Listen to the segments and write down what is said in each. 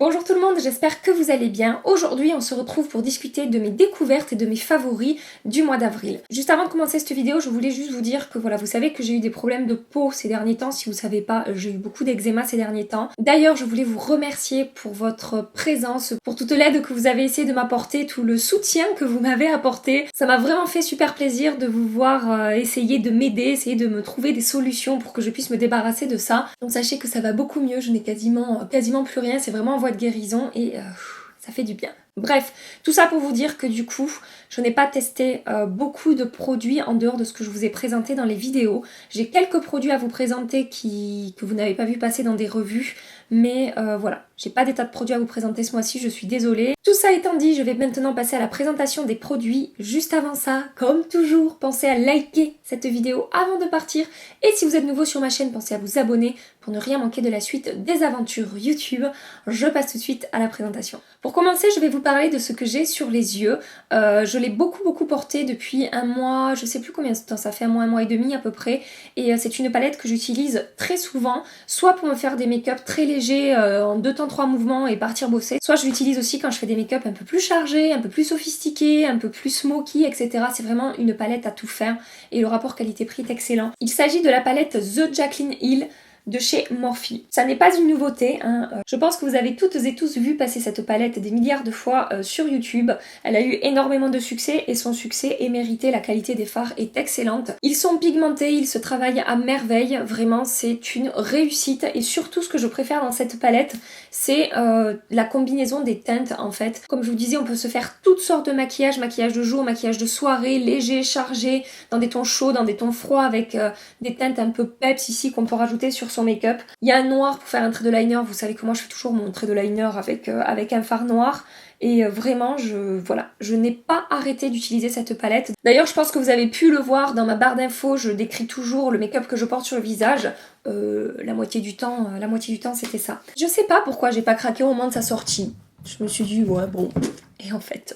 Bonjour tout le monde, j'espère que vous allez bien. Aujourd'hui, on se retrouve pour discuter de mes découvertes et de mes favoris du mois d'avril. Juste avant de commencer cette vidéo, je voulais juste vous dire que voilà, vous savez que j'ai eu des problèmes de peau ces derniers temps. Si vous savez pas, j'ai eu beaucoup d'eczéma ces derniers temps. D'ailleurs, je voulais vous remercier pour votre présence, pour toute l'aide que vous avez essayé de m'apporter, tout le soutien que vous m'avez apporté. Ça m'a vraiment fait super plaisir de vous voir essayer de m'aider, essayer de me trouver des solutions pour que je puisse me débarrasser de ça. Donc sachez que ça va beaucoup mieux, je n'ai quasiment plus rien, c'est vraiment en voie de guérison et ça fait du bien. Bref, tout ça pour vous dire que du coup, je n'ai pas testé beaucoup de produits en dehors de ce que je vous ai présenté dans les vidéos. J'ai quelques produits à vous présenter que vous n'avez pas vu passer dans des revues, mais voilà, j'ai pas des tas de produits à vous présenter ce mois-ci, je suis désolée. Tout ça étant dit, je vais maintenant passer à la présentation des produits. Juste avant ça, comme toujours, pensez à liker cette vidéo avant de partir. Et si vous êtes nouveau sur ma chaîne, pensez à vous abonner pour ne rien manquer de la suite des aventures YouTube. Je passe tout de suite à la présentation. Pour commencer, je vais vous parler de ce que j'ai sur les yeux. Je l'ai beaucoup porté depuis un mois, je sais plus combien de temps ça fait, un mois et demi à peu près. Et c'est une palette que j'utilise très souvent, soit pour me faire des make-up très légers en 2 temps 3 mouvements et partir bosser, soit je l'utilise aussi quand je fais des make-up un peu plus chargés, un peu plus sophistiqués, un peu plus smoky, etc. C'est vraiment une palette à tout faire et le rapport qualité-prix est excellent. Il s'agit de la palette The Jaclyn Hill de chez Morphe. Ça n'est pas une nouveauté, hein. Je pense que vous avez toutes et tous vu passer cette palette des milliards de fois sur YouTube. Elle a eu énormément de succès et son succès est mérité, la qualité des fards est excellente. Ils sont pigmentés, ils se travaillent à merveille, vraiment c'est une réussite et surtout ce que je préfère dans cette palette c'est la combinaison des teintes en fait. Comme je vous disais, on peut se faire toutes sortes de maquillage, maquillage de jour, maquillage de soirée, léger, chargé, dans des tons chauds, dans des tons froids avec des teintes un peu peps ici qu'on peut rajouter sur son make-up. Il y a un noir pour faire un trait de liner, vous savez que moi je fais toujours mon trait de liner avec un fard noir et vraiment je n'ai pas arrêté d'utiliser cette palette. D'ailleurs je pense que vous avez pu le voir dans ma barre d'infos, je décris toujours le make-up que je porte sur le visage. La moitié du temps c'était ça. Je sais pas pourquoi j'ai pas craqué au moment de sa sortie. Je me suis dit ouais bon, et en fait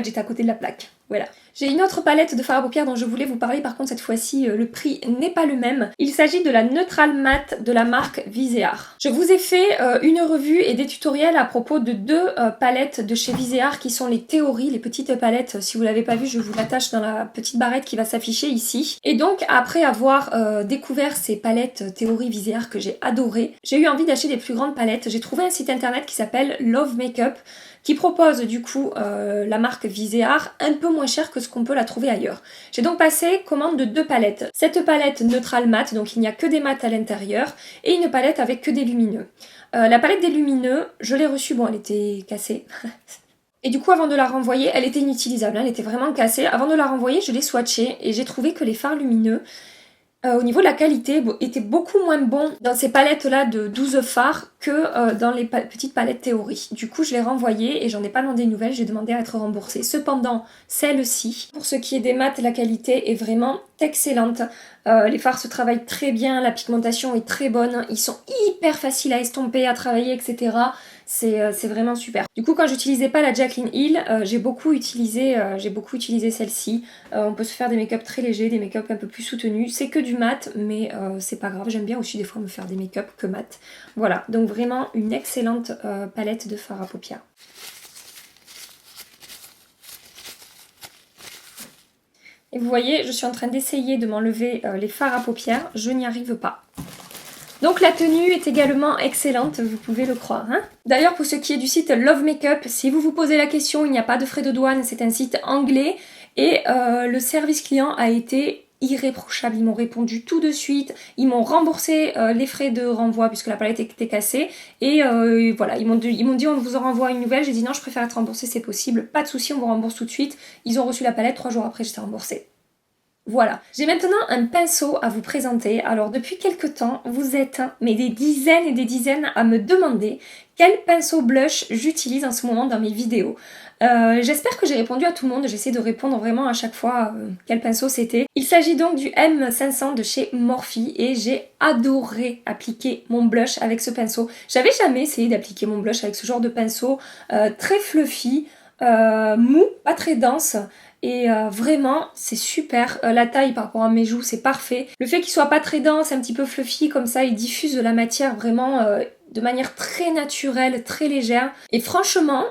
j'étais à côté de la plaque. Voilà. J'ai une autre palette de fard à paupières dont je voulais vous parler, par contre cette fois-ci le prix n'est pas le même. Il s'agit de la Neutral Matte de la marque Viseart. Je vous ai fait une revue et des tutoriels à propos de 2 palettes de chez Viseart qui sont les théories, les petites palettes. Si vous l'avez pas vu, je vous l'attache dans la petite barrette qui va s'afficher ici. Et donc après avoir découvert ces palettes théories Viseart que j'ai adorées, j'ai eu envie d'acheter des plus grandes palettes. J'ai trouvé un site internet qui s'appelle Love Makeup qui propose du coup la marque Viseart un peu moins cher que ce qu'on peut la trouver ailleurs. J'ai donc passé commande de 2 palettes. Cette palette Neutral Matte, donc il n'y a que des mattes à l'intérieur, et une palette avec que des lumineux. La palette des lumineux, je l'ai reçue, bon elle était cassée. Et du coup avant de la renvoyer, elle était inutilisable, hein, elle était vraiment cassée. Avant de la renvoyer, je l'ai swatchée et j'ai trouvé que les fards lumineux, au niveau de la qualité, était beaucoup moins bon dans ces palettes-là de 12 fards que dans les petites palettes théorie. Du coup, je l'ai renvoyée et j'en ai pas demandé une nouvelle, j'ai demandé à être remboursée. Cependant, celle-ci, pour ce qui est des mattes, la qualité est vraiment excellente. Les fards se travaillent très bien, la pigmentation est très bonne, ils sont hyper faciles à estomper, à travailler, etc. C'est vraiment super. Du coup, quand j'utilisais pas la Jaclyn Hill, j'ai beaucoup utilisé celle-ci. On peut se faire des make-up très légers, des make-up un peu plus soutenus. C'est que du mat, mais c'est pas grave. J'aime bien aussi des fois me faire des make-up que mat. Voilà, donc vraiment une excellente palette de fard à paupières. Et vous voyez, je suis en train d'essayer de m'enlever les fards à paupières. Je n'y arrive pas. Donc la tenue est également excellente, vous pouvez le croire. Hein. D'ailleurs, pour ce qui est du site Love Makeup, si vous vous posez la question, il n'y a pas de frais de douane, c'est un site anglais. Et le service client a été irréprochable, ils m'ont répondu tout de suite, ils m'ont remboursé les frais de renvoi puisque la palette était cassée et voilà, ils m'ont dit on vous en renvoie une nouvelle, j'ai dit non je préfère être remboursée, c'est possible, pas de souci, on vous rembourse tout de suite. Ils ont reçu la palette, 3 jours après j'étais remboursée. Voilà, j'ai maintenant un pinceau à vous présenter. Alors depuis quelques temps, vous êtes mais des dizaines et des dizaines à me demander quel pinceau blush j'utilise en ce moment dans mes vidéos. J'espère que j'ai répondu à tout le monde, j'essaie de répondre vraiment à chaque fois quel pinceau c'était. Il s'agit donc du M500 de chez Morphe et j'ai adoré appliquer mon blush avec ce pinceau. J'avais jamais essayé d'appliquer mon blush avec ce genre de pinceau très fluffy, mou, pas très dense. Et vraiment c'est super, la taille par rapport à mes joues c'est parfait. Le fait qu'il soit pas très dense, un petit peu fluffy comme ça, il diffuse de la matière vraiment de manière très naturelle, très légère. Et franchement,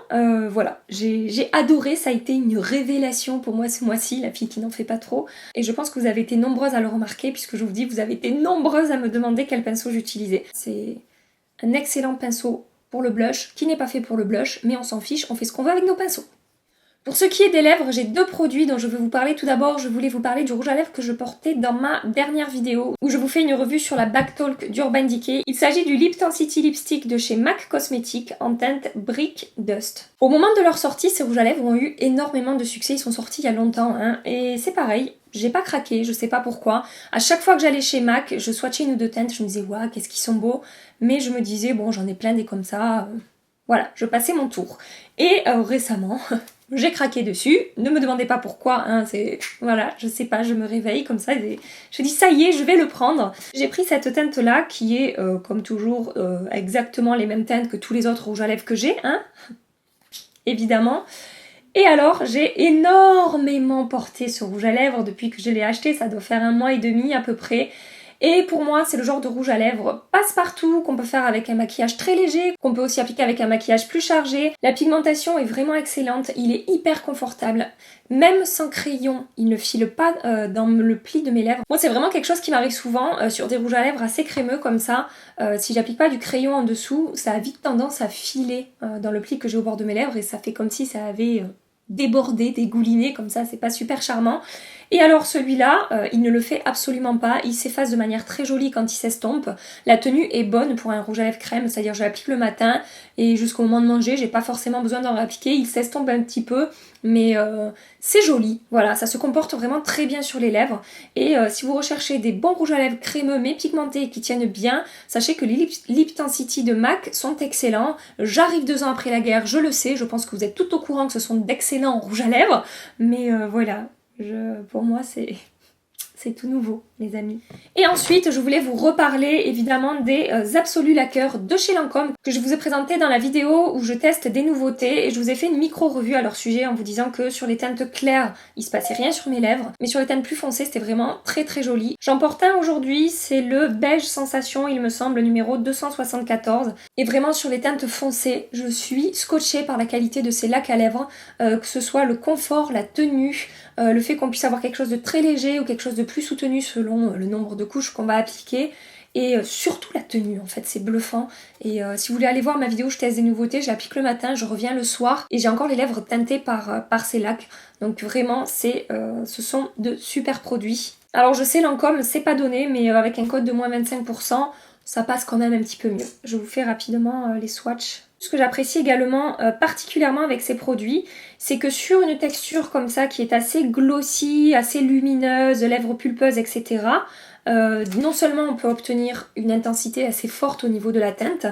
voilà, j'ai adoré, ça a été une révélation pour moi ce mois-ci, la fille qui n'en fait pas trop. Et je pense que vous avez été nombreuses à le remarquer, puisque je vous dis, vous avez été nombreuses à me demander quel pinceau j'utilisais. C'est un excellent pinceau pour le blush, qui n'est pas fait pour le blush, mais on s'en fiche, on fait ce qu'on veut avec nos pinceaux. Pour ce qui est des lèvres, j'ai deux produits dont je vais vous parler. Tout d'abord, je voulais vous parler du rouge à lèvres que je portais dans ma dernière vidéo où je vous fais une revue sur la Back Talk d'Urban Decay. Il s'agit du Liptensity Lipstick de chez MAC Cosmetics en teinte Brick Dust. Au moment de leur sortie, ces rouges à lèvres ont eu énormément de succès. Ils sont sortis il y a longtemps, hein, et c'est pareil. J'ai pas craqué, je sais pas pourquoi. À chaque fois que j'allais chez MAC, je swatchais une ou deux teintes, je me disais, waouh, qu'est-ce qu'ils sont beaux. Mais je me disais, bon, j'en ai plein des comme ça. Voilà, je passais mon tour. Et récemment, j'ai craqué dessus. Ne me demandez pas pourquoi, hein, c'est... Voilà, je sais pas, je me réveille comme ça. Et je dis, ça y est, je vais le prendre. J'ai pris cette teinte-là, qui est, comme toujours, exactement les mêmes teintes que tous les autres rouges à lèvres que j'ai, hein, évidemment. Et alors, j'ai énormément porté ce rouge à lèvres depuis que je l'ai acheté. Ça doit faire 1 mois et demi à peu près. Et pour moi, c'est le genre de rouge à lèvres passe-partout qu'on peut faire avec un maquillage très léger, qu'on peut aussi appliquer avec un maquillage plus chargé. La pigmentation est vraiment excellente, il est hyper confortable. Même sans crayon, il ne file pas dans le pli de mes lèvres. Moi, c'est vraiment quelque chose qui m'arrive souvent sur des rouges à lèvres assez crémeux comme ça. Si j'applique pas du crayon en dessous, ça a vite tendance à filer dans le pli que j'ai au bord de mes lèvres et ça fait comme si ça avait... débordé, dégouliné comme ça, c'est pas super charmant. Et alors celui-là, il ne le fait absolument pas, il s'efface de manière très jolie quand il s'estompe. La tenue est bonne pour un rouge à lèvres crème, c'est-à-dire je l'applique le matin et jusqu'au moment de manger, j'ai pas forcément besoin d'en appliquer, il s'estompe un petit peu, mais c'est joli, voilà, ça se comporte vraiment très bien sur les lèvres. Et si vous recherchez des bons rouges à lèvres crémeux mais pigmentés et qui tiennent bien, sachez que les Liptensity de MAC sont excellents. J'arrive 2 ans après la guerre, je le sais, je pense que vous êtes tout au courant que ce sont d'excellents rouges à lèvres, mais voilà. Pour moi, c'est tout nouveau, les amis. Et ensuite, je voulais vous reparler évidemment des Absolu Lacquer de chez Lancôme que je vous ai présenté dans la vidéo où je teste des nouveautés et je vous ai fait une micro-revue à leur sujet en vous disant que sur les teintes claires, il se passait rien sur mes lèvres, mais sur les teintes plus foncées, c'était vraiment très très joli. J'en porte un aujourd'hui, c'est le Beige Sensation, il me semble, numéro 274. Et vraiment sur les teintes foncées, je suis scotchée par la qualité de ces lacs à lèvres, que ce soit le confort, la tenue, le fait qu'on puisse avoir quelque chose de très léger ou quelque chose de plus soutenu selon le nombre de couches qu'on va appliquer et surtout la tenue en fait, c'est bluffant. Et si vous voulez aller voir ma vidéo je teste des nouveautés, j'applique le matin, je reviens le soir et j'ai encore les lèvres teintées par ces lacs, donc vraiment ce sont de super produits. Alors je sais Lancôme c'est pas donné mais avec un code de moins 25% ça passe quand même un petit peu mieux. Je vous fais rapidement les swatchs. Ce que j'apprécie également particulièrement avec ces produits, c'est que sur une texture comme ça qui est assez glossy, assez lumineuse, lèvres pulpeuses, etc., non seulement on peut obtenir une intensité assez forte au niveau de la teinte,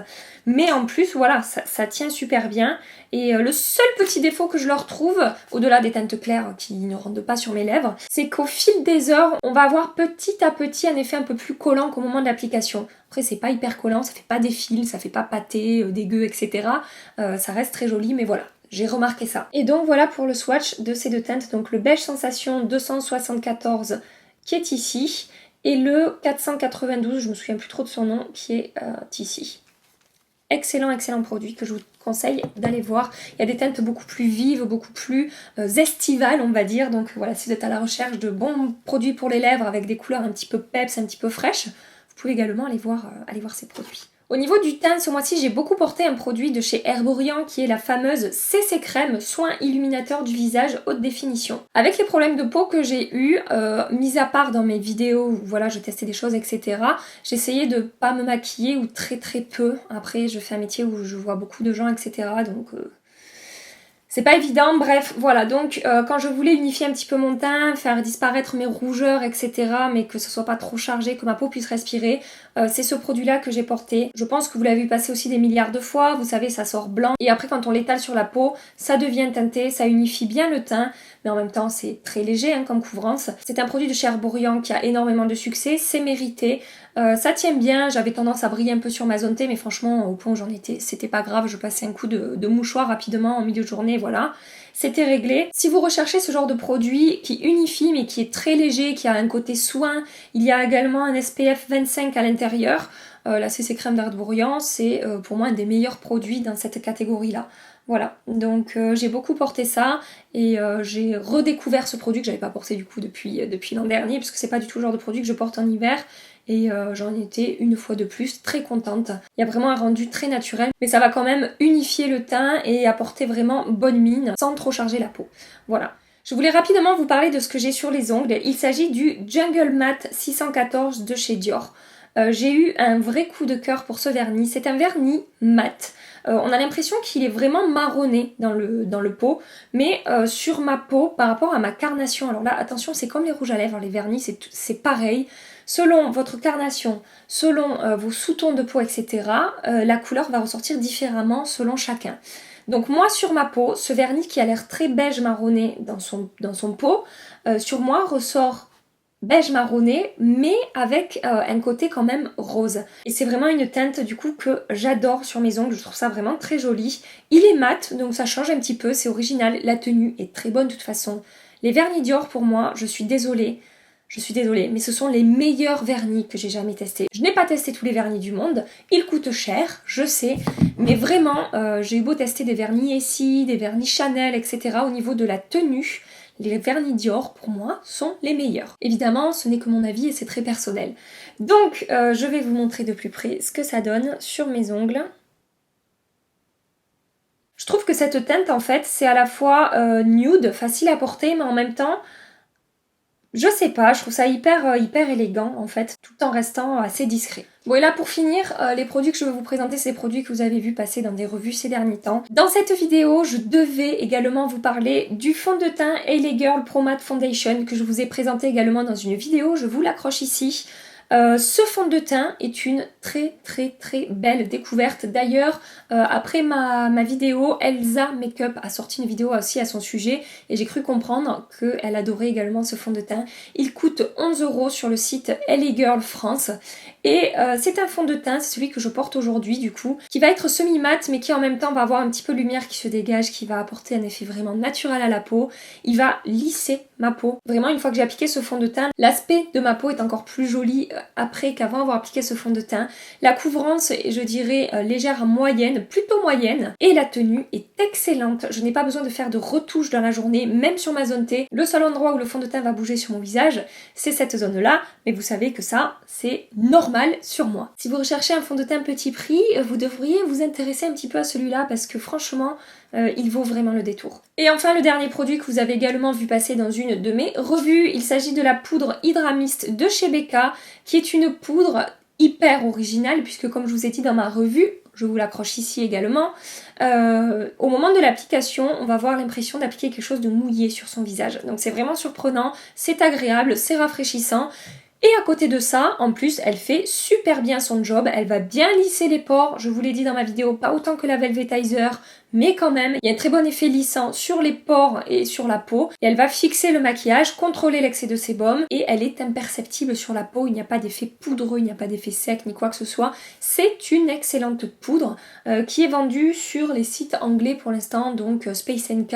mais en plus voilà, ça tient super bien. Et le seul petit défaut que je leur trouve, au-delà des teintes claires qui ne rendent pas sur mes lèvres, c'est qu'au fil des heures, on va avoir petit à petit un effet un peu plus collant qu'au moment de l'application. Après c'est pas hyper collant, ça fait pas des fils, ça fait pas pâté, dégueu, etc. Ça reste très joli, mais voilà. J'ai remarqué ça. Et donc voilà pour le swatch de ces deux teintes, donc le Beige Sensation 274 qui est ici, et le 492, je me souviens plus trop de son nom, qui est ici. Excellent, excellent produit que je vous conseille d'aller voir. Il y a des teintes beaucoup plus vives, beaucoup plus estivales, on va dire. Donc voilà, si vous êtes à la recherche de bons produits pour les lèvres avec des couleurs un petit peu peps, un petit peu fraîches, vous pouvez également aller voir ces produits. Au niveau du teint, ce mois-ci, j'ai beaucoup porté un produit de chez Herborian qui est la fameuse CC Crème Soin Illuminateur du visage haute définition. Avec les problèmes de peau que j'ai eu, mis à part dans mes vidéos où voilà, je testais des choses, etc., j'essayais de pas me maquiller ou très très peu. Après, je fais un métier où je vois beaucoup de gens, etc., donc... c'est pas évident, bref, voilà, donc quand je voulais unifier un petit peu mon teint, faire disparaître mes rougeurs, etc., mais que ce soit pas trop chargé, que ma peau puisse respirer, c'est ce produit-là que j'ai porté. Je pense que vous l'avez vu passer aussi des milliards de fois, vous savez, ça sort blanc, et après quand on l'étale sur la peau, ça devient teinté, ça unifie bien le teint, mais en même temps c'est très léger hein, comme couvrance. C'est un produit de chez Herborian qui a énormément de succès, c'est mérité. Ça tient bien, j'avais tendance à briller un peu sur ma zone T, mais franchement au point où j'en étais, c'était pas grave, je passais un coup de mouchoir rapidement en milieu de journée, voilà, c'était réglé. Si vous recherchez ce genre de produit qui unifie mais qui est très léger, qui a un côté soin, il y a également un SPF 25 à l'intérieur, la CC Crème d'Ardebourian, c'est pour moi un des meilleurs produits dans cette catégorie-là. Voilà, donc j'ai beaucoup porté ça et j'ai redécouvert ce produit que j'avais pas porté du coup depuis l'an dernier, parce que c'est pas du tout le genre de produit que je porte en hiver. Et j'en étais une fois de plus très contente. Il y a vraiment un rendu très naturel, mais ça va quand même unifier le teint et apporter vraiment bonne mine sans trop charger la peau. Voilà. Je voulais rapidement vous parler de ce que j'ai sur les ongles. Il s'agit du Jungle Matte 614 de chez Dior. J'ai eu un vrai coup de cœur pour ce vernis. C'est un vernis mat. On a l'impression qu'il est vraiment marronné dans le pot, mais sur ma peau, par rapport à ma carnation, alors là, attention, c'est comme les rouges à lèvres, les vernis, c'est pareil. Selon votre carnation, selon vos sous-tons de peau, etc., la couleur va ressortir différemment selon chacun. Donc moi, sur ma peau, ce vernis qui a l'air très beige marronné dans son pot, sur moi ressort beige marronné, mais avec un côté quand même rose. Et c'est vraiment une teinte du coup que j'adore sur mes ongles, je trouve ça vraiment très joli. Il est mat, donc ça change un petit peu, c'est original, la tenue est très bonne de toute façon. Les vernis Dior pour moi, je suis désolée, mais ce sont les meilleurs vernis que j'ai jamais testés. Je n'ai pas testé tous les vernis du monde, ils coûtent cher, je sais, mais vraiment, j'ai eu beau tester des vernis Essie, des vernis Chanel, etc. Au niveau de la tenue, les vernis Dior, pour moi, sont les meilleurs. Évidemment, ce n'est que mon avis et c'est très personnel. Donc, je vais vous montrer de plus près ce que ça donne sur mes ongles. Je trouve que cette teinte, en fait, c'est à la fois nude, facile à porter, mais en même temps, je sais pas, je trouve ça hyper élégant en fait, tout en restant assez discret. Bon et là pour finir, les produits que je vais vous présenter, c'est des produits que vous avez vu passer dans des revues ces derniers temps. Dans cette vidéo, je devais également vous parler du fond de teint LA Girl Pro Matte Foundation que je vous ai présenté également dans une vidéo, je vous l'accroche ici. Ce fond de teint est une très belle découverte. D'ailleurs, après ma vidéo, Elsa Makeup a sorti une vidéo aussi à son sujet et j'ai cru comprendre qu'elle adorait également ce fond de teint. Il coûte 11 € sur le site LA Girl France et c'est un fond de teint, c'est celui que je porte aujourd'hui du coup, qui va être semi-mat mais qui en même temps va avoir un petit peu de lumière qui se dégage, qui va apporter un effet vraiment naturel à la peau. Il va lisser ma peau. Vraiment, une fois que j'ai appliqué ce fond de teint, l'aspect de ma peau est encore plus joli après qu'avant avoir appliqué ce fond de teint. La couvrance est, je dirais, légère à moyenne, plutôt moyenne. Et la tenue est excellente. Je n'ai pas besoin de faire de retouches dans la journée, même sur ma zone T. Le seul endroit où le fond de teint va bouger sur mon visage, c'est cette zone-là. Mais vous savez que ça, c'est normal sur moi. Si vous recherchez un fond de teint petit prix, vous devriez vous intéresser un petit peu à celui-là parce que franchement, il vaut vraiment le détour. Et enfin, le dernier produit que vous avez également vu passer dans une de mes revues, il s'agit de la poudre Hydra Mist de chez Becca, qui est une poudre hyper originale, puisque comme je vous ai dit dans ma revue, je vous l'accroche ici également, au moment de l'application, on va avoir l'impression d'appliquer quelque chose de mouillé sur son visage. Donc c'est vraiment surprenant, c'est agréable, c'est rafraîchissant. Et à côté de ça, en plus, elle fait super bien son job, elle va bien lisser les pores, je vous l'ai dit dans ma vidéo, pas autant que la Velvetizer, mais quand même, il y a un très bon effet lissant sur les pores et sur la peau, et elle va fixer le maquillage, contrôler l'excès de sébum, et elle est imperceptible sur la peau, il n'y a pas d'effet poudreux, il n'y a pas d'effet sec, ni quoi que ce soit. C'est une excellente poudre qui est vendue sur les sites anglais pour l'instant, donc Space NK,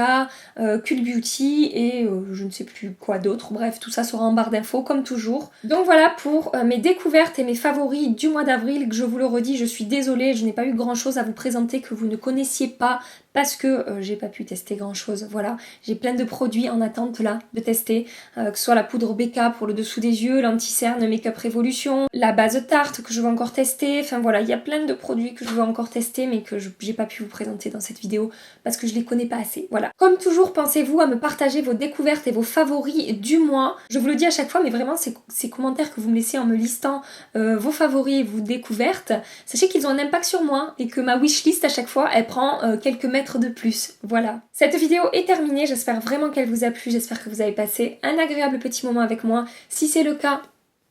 Cult Beauty et je ne sais plus quoi d'autre, bref, tout ça sera en barre d'infos comme toujours. Donc voilà pour mes découvertes et mes favoris du mois d'avril, que je vous le redis, je suis désolée, je n'ai pas eu grand chose à vous présenter que vous ne connaissiez pas parce que j'ai pas pu tester grand chose, voilà. J'ai plein de produits en attente là de tester, que ce soit la poudre Becca pour le dessous des yeux, l'anti-cerne Makeup Revolution, la base tarte que je veux encore tester, enfin voilà, il y a plein de produits que je veux encore tester mais que j'ai pas pu vous présenter dans cette vidéo parce que je les connais pas assez, voilà. Comme toujours, pensez-vous à me partager vos découvertes et vos favoris du mois. Je vous le dis à chaque fois, mais vraiment ces commentaires que vous me laissez en me listant vos favoris et vos découvertes, sachez qu'ils ont un impact sur moi et que ma wishlist à chaque fois, elle prend quelques mètres de plus. Voilà. Cette vidéo est terminée, j'espère vraiment qu'elle vous a plu, j'espère que vous avez passé un agréable petit moment avec moi. Si c'est le cas,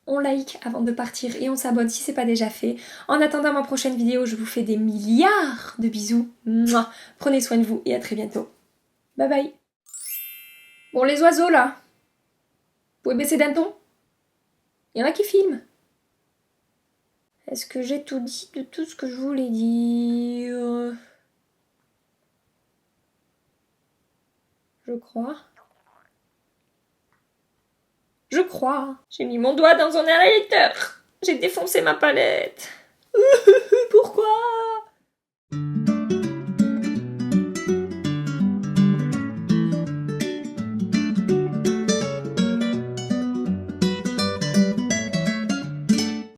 on like avant de partir et on s'abonne si c'est pas déjà fait. En attendant ma prochaine vidéo, je vous fais des milliards de bisous. Mouah. Prenez soin de vous et à très bientôt. Bye bye. Bon, les oiseaux là, vous pouvez baisser d'un ton? Il y en a qui filment. Est-ce que j'ai tout dit de tout ce que je voulais dire? Je crois. Je crois. J'ai mis mon doigt dans un highlighter. J'ai défoncé ma palette. Pourquoi?